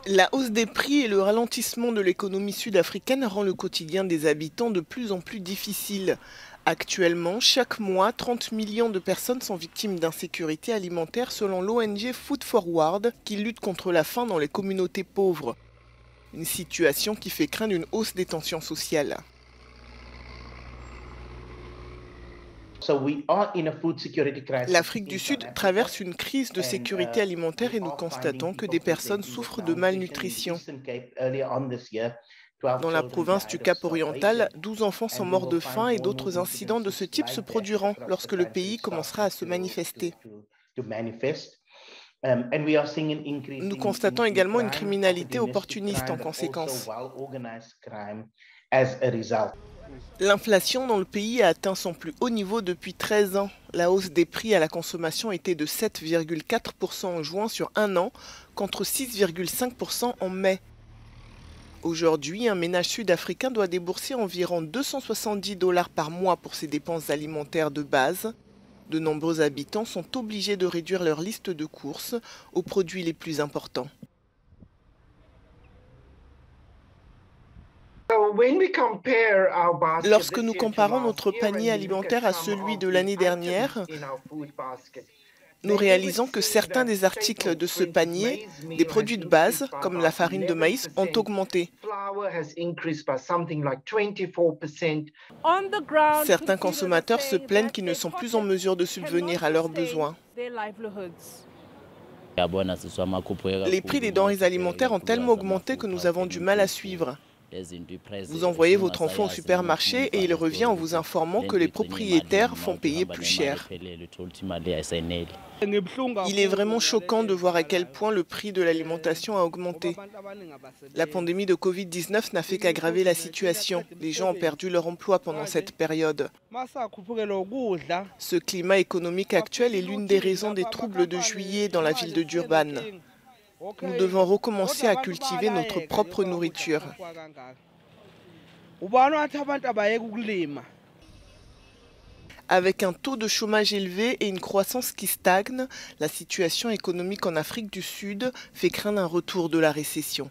La hausse des prix et le ralentissement de l'économie sud-africaine rend le quotidien des habitants de plus en plus difficile. Actuellement, chaque mois, 30 millions de personnes sont victimes d'insécurité alimentaire selon l'ONG Food Forward qui lutte contre la faim dans les communautés pauvres. Une situation qui fait craindre une hausse des tensions sociales. L'Afrique du Sud traverse une crise de sécurité alimentaire et nous constatons que des personnes souffrent de malnutrition. Dans la province du Cap-Oriental, 12 enfants sont morts de faim et d'autres incidents de ce type se produiront lorsque le pays commencera à se manifester. Nous constatons également une criminalité opportuniste en conséquence. L'inflation dans le pays a atteint son plus haut niveau depuis 13 ans. La hausse des prix à la consommation était de 7,4% en juin sur un an, contre 6,5% en mai. Aujourd'hui, un ménage sud-africain doit débourser environ 270 $ par mois pour ses dépenses alimentaires de base. De nombreux habitants sont obligés de réduire leur liste de courses aux produits les plus importants. Lorsque nous comparons notre panier alimentaire à celui de l'année dernière, nous réalisons que certains des articles de ce panier, des produits de base, comme la farine de maïs, ont augmenté. Certains consommateurs se plaignent qu'ils ne sont plus en mesure de subvenir à leurs besoins. Les prix des denrées alimentaires ont tellement augmenté que nous avons du mal à suivre. Vous envoyez votre enfant au supermarché et il revient en vous informant que les propriétaires font payer plus cher. Il est vraiment choquant de voir à quel point le prix de l'alimentation a augmenté. La pandémie de Covid-19 n'a fait qu'aggraver la situation. Les gens ont perdu leur emploi pendant cette période. Ce climat économique actuel est l'une des raisons des troubles de juillet dans la ville de Durban. Nous devons recommencer à cultiver notre propre nourriture. Avec un taux de chômage élevé et une croissance qui stagne, la situation économique en Afrique du Sud fait craindre un retour de la récession.